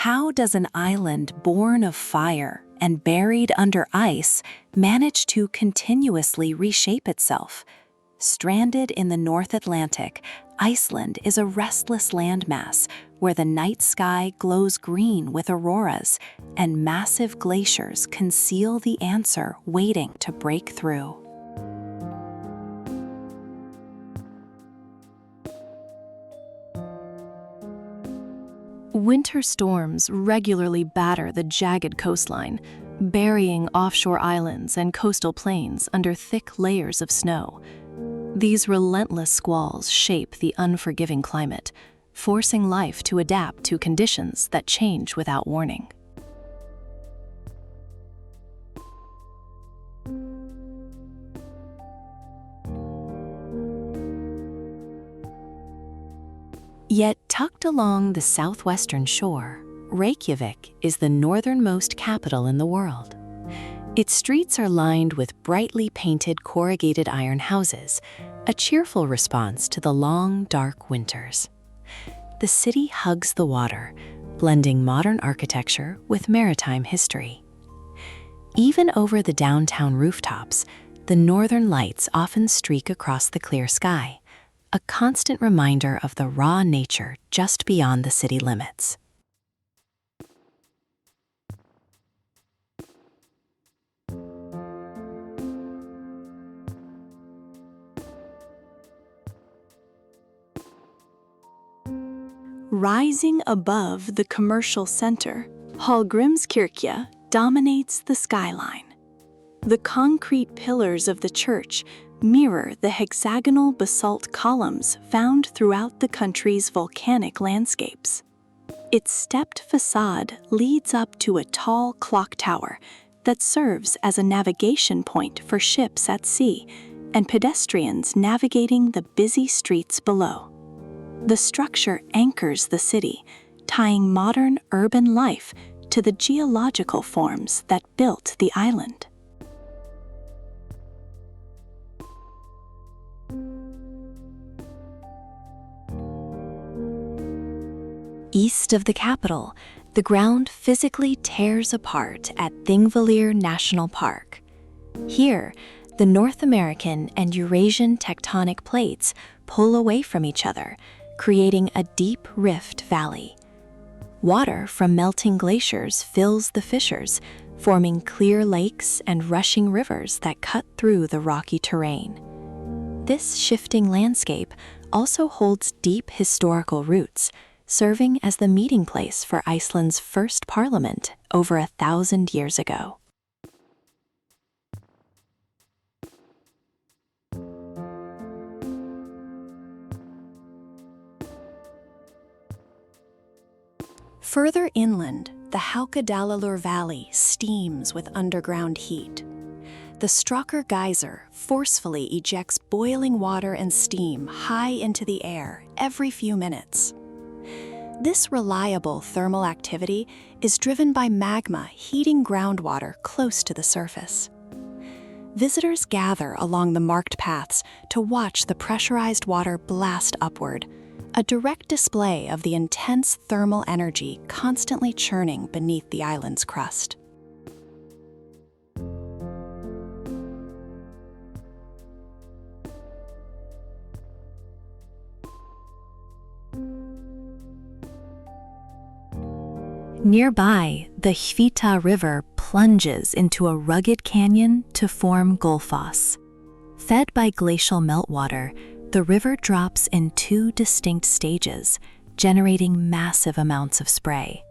How does an island born of fire and buried under ice manage to continuously reshape itself? Stranded in the North Atlantic, Iceland is a restless landmass where the night sky glows green with auroras and massive glaciers conceal the answer waiting to break through. Winter storms regularly batter the jagged coastline, burying offshore islands and coastal plains under thick layers of snow. These relentless squalls shape the unforgiving climate, forcing life to adapt to conditions that change without warning. Yet tucked along the southwestern shore, Reykjavik is the northernmost capital in the world. Its streets are lined with brightly painted corrugated iron houses, a cheerful response to the long, dark winters. The city hugs the water, blending modern architecture with maritime history. Even over the downtown rooftops, the northern lights often streak across the clear sky, a constant reminder of the raw nature just beyond the city limits. Rising above the commercial center, Hallgrímskirkja dominates the skyline. The concrete pillars of the church mirror the hexagonal basalt columns found throughout the country's volcanic landscapes. Its stepped facade leads up to a tall clock tower that serves as a navigation point for ships at sea and pedestrians navigating the busy streets below. The structure anchors the city, tying modern urban life to the geological forms that built the island. East of the capital, the ground physically tears apart at Thingvellir National Park. Here, the North American and Eurasian tectonic plates pull away from each other, creating a deep rift valley. Water from melting glaciers fills the fissures, forming clear lakes and rushing rivers that cut through the rocky terrain. This shifting landscape also holds deep historical roots, serving as the meeting place for Iceland's first parliament over 1,000 years ago. Further inland, the Haukadalur Valley steams with underground heat. The Strákar geyser forcefully ejects boiling water and steam high into the air every few minutes. This reliable thermal activity is driven by magma heating groundwater close to the surface. Visitors gather along the marked paths to watch the pressurized water blast upward, a direct display of the intense thermal energy constantly churning beneath the island's crust. Nearby, the Hvita River plunges into a rugged canyon to form Gullfoss. Fed by glacial meltwater, the river drops in two distinct stages, generating massive amounts of spray.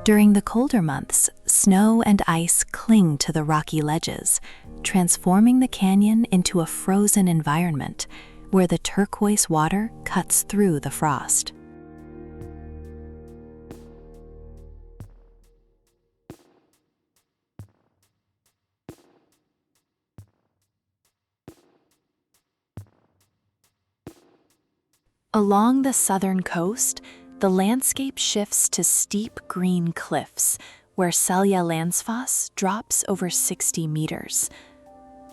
During the colder months, snow and ice cling to the rocky ledges, transforming the canyon into a frozen environment where the turquoise water cuts through the frost. Along the southern coast, the landscape shifts to steep green cliffs, where Seljalandsfoss drops over 60 meters.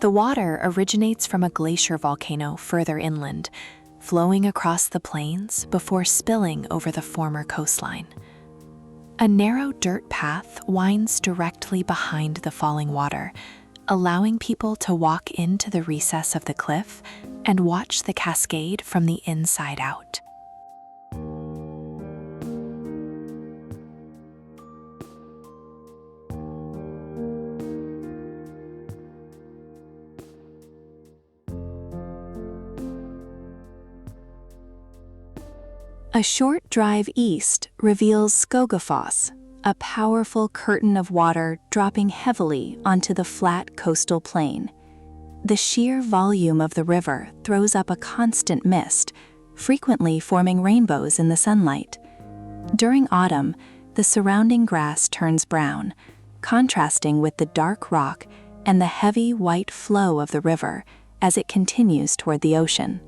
The water originates from a glacier volcano further inland, flowing across the plains before spilling over the former coastline. A narrow dirt path winds directly behind the falling water, allowing people to walk into the recess of the cliff and watch the cascade from the inside out. A short drive east reveals Skogafoss, a powerful curtain of water dropping heavily onto the flat coastal plain. The sheer volume of the river throws up a constant mist, frequently forming rainbows in the sunlight. During autumn, the surrounding grass turns brown, contrasting with the dark rock and the heavy white flow of the river as it continues toward the ocean.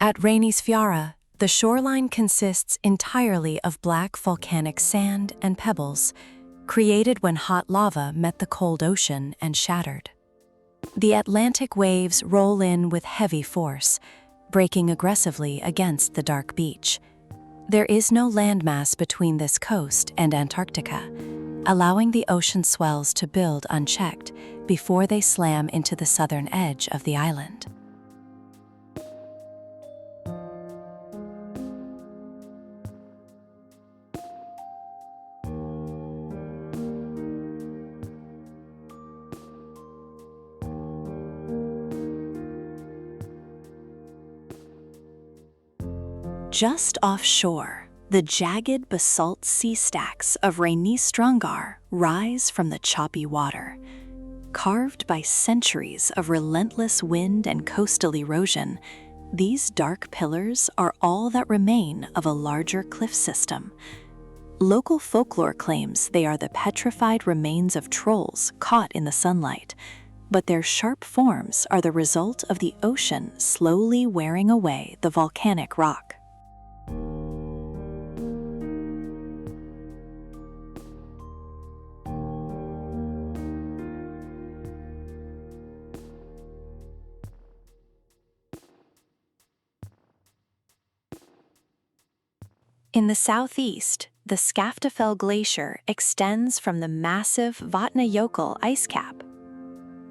At Reynisfjara, the shoreline consists entirely of black volcanic sand and pebbles, created when hot lava met the cold ocean and shattered. The Atlantic waves roll in with heavy force, breaking aggressively against the dark beach. There is no landmass between this coast and Antarctica, allowing the ocean swells to build unchecked before they slam into the southern edge of the island. Just offshore, the jagged basalt sea stacks of Reynisfjara rise from the choppy water. Carved by centuries of relentless wind and coastal erosion, these dark pillars are all that remain of a larger cliff system. Local folklore claims they are the petrified remains of trolls caught in the sunlight, but their sharp forms are the result of the ocean slowly wearing away the volcanic rock. In the southeast, the Skogafoss Glacier extends from the massive Vatnajökull ice cap.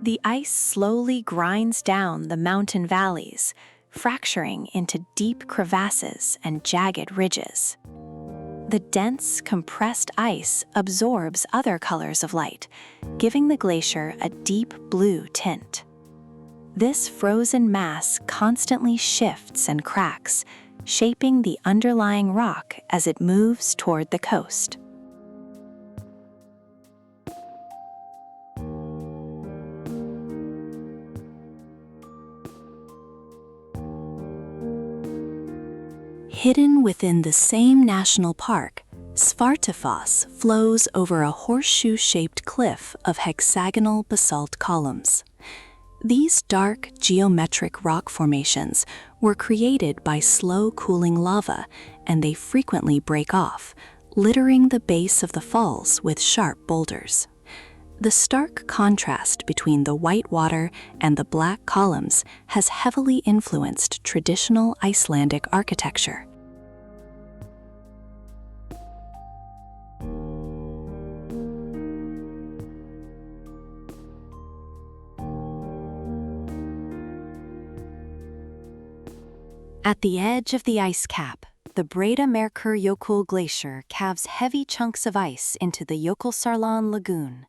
The ice slowly grinds down the mountain valleys, fracturing into deep crevasses and jagged ridges. The dense, compressed ice absorbs other colors of light, giving the glacier a deep blue tint. This frozen mass constantly shifts and cracks, shaping the underlying rock as it moves toward the coast. Hidden within the same national park, Svartafoss flows over a horseshoe-shaped cliff of hexagonal basalt columns. These dark, geometric rock formations were created by slow-cooling lava, and they frequently break off, littering the base of the falls with sharp boulders. The stark contrast between the white water and the black columns has heavily influenced traditional Icelandic architecture. At the edge of the ice cap, the Reynisfjara Glacier calves heavy chunks of ice into the Jökulsárlón Lagoon.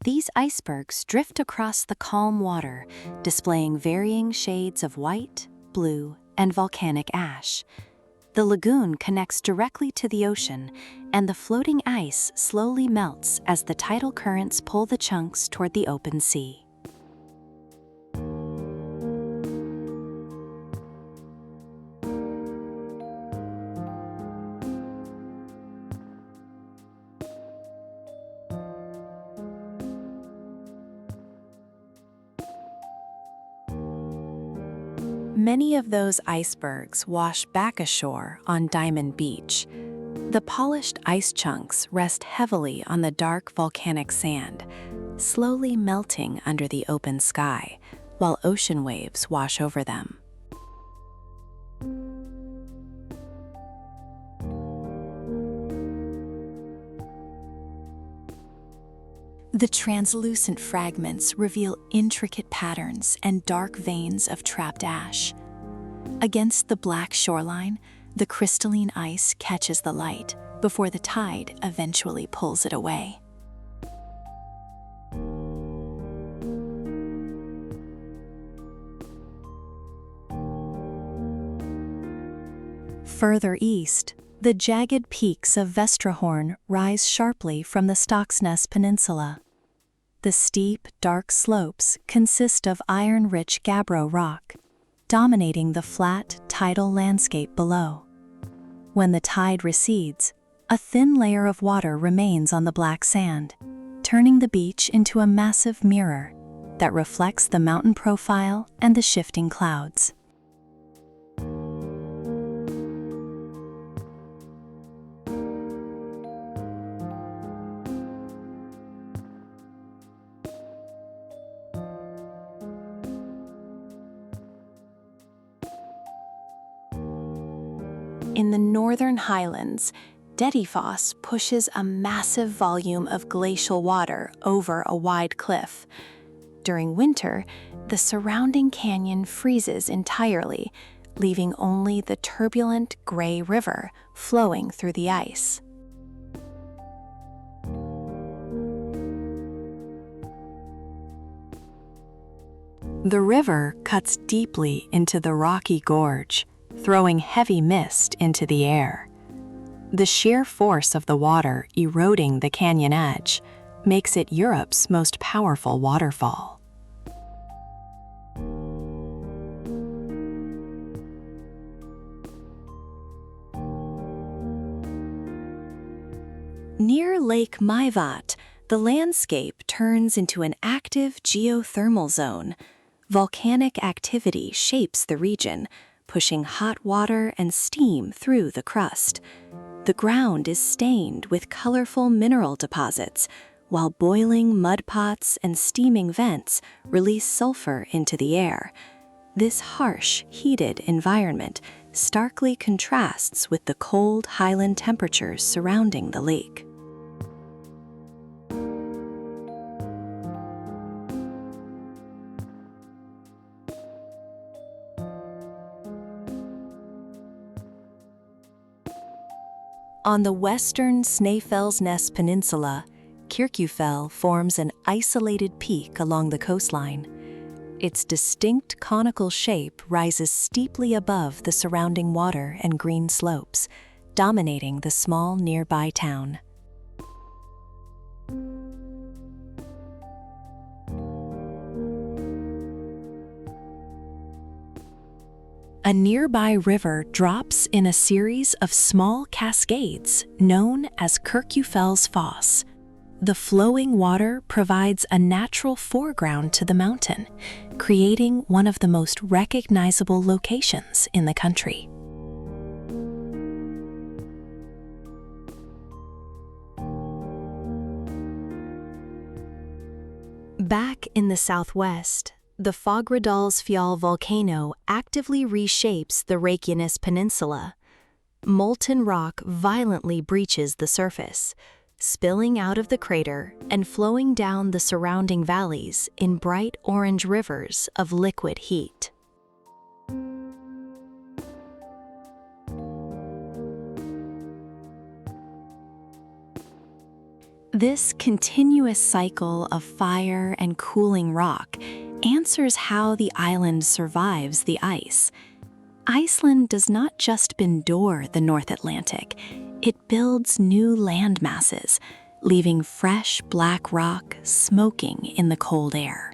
These icebergs drift across the calm water, displaying varying shades of white, blue, and volcanic ash. The lagoon connects directly to the ocean, and the floating ice slowly melts as the tidal currents pull the chunks toward the open sea. Many of those icebergs wash back ashore on Diamond Beach. The polished ice chunks rest heavily on the dark volcanic sand, slowly melting under the open sky, while ocean waves wash over them. The translucent fragments reveal intricate patterns and dark veins of trapped ash. Against the black shoreline, the crystalline ice catches the light before the tide eventually pulls it away. Further east, the jagged peaks of Vestrahorn rise sharply from the Stocksnes Peninsula. The steep, dark slopes consist of iron-rich gabbro rock, dominating the flat, tidal landscape below. When the tide recedes, a thin layer of water remains on the black sand, turning the beach into a massive mirror that reflects the mountain profile and the shifting clouds. In the northern highlands, Dettifoss pushes a massive volume of glacial water over a wide cliff. During winter, the surrounding canyon freezes entirely, leaving only the turbulent gray river flowing through the ice. The river cuts deeply into the rocky gorge, throwing heavy mist into the air. The sheer force of the water eroding the canyon edge makes it Europe's most powerful waterfall. Near Lake Maivat, the landscape turns into an active geothermal zone. Volcanic activity shapes the region, pushing hot water and steam through the crust. The ground is stained with colorful mineral deposits, while boiling mud pots and steaming vents release sulfur into the air. This harsh, heated environment starkly contrasts with the cold highland temperatures surrounding the lake. On the western Snæfellsnes Peninsula, Kirkjufell forms an isolated peak along the coastline. Its distinct conical shape rises steeply above the surrounding water and green slopes, dominating the small nearby town. A nearby river drops in a series of small cascades known as Kirkjufell's Foss. The flowing water provides a natural foreground to the mountain, creating one of the most recognizable locations in the country. Back in the southwest, the Fagradalsfjall volcano actively reshapes the Reykjanes Peninsula. Molten rock violently breaches the surface, spilling out of the crater and flowing down the surrounding valleys in bright orange rivers of liquid heat. This continuous cycle of fire and cooling rock answers how the island survives the ice. Iceland does not just endure the North Atlantic, it builds new land masses, leaving fresh black rock smoking in the cold air.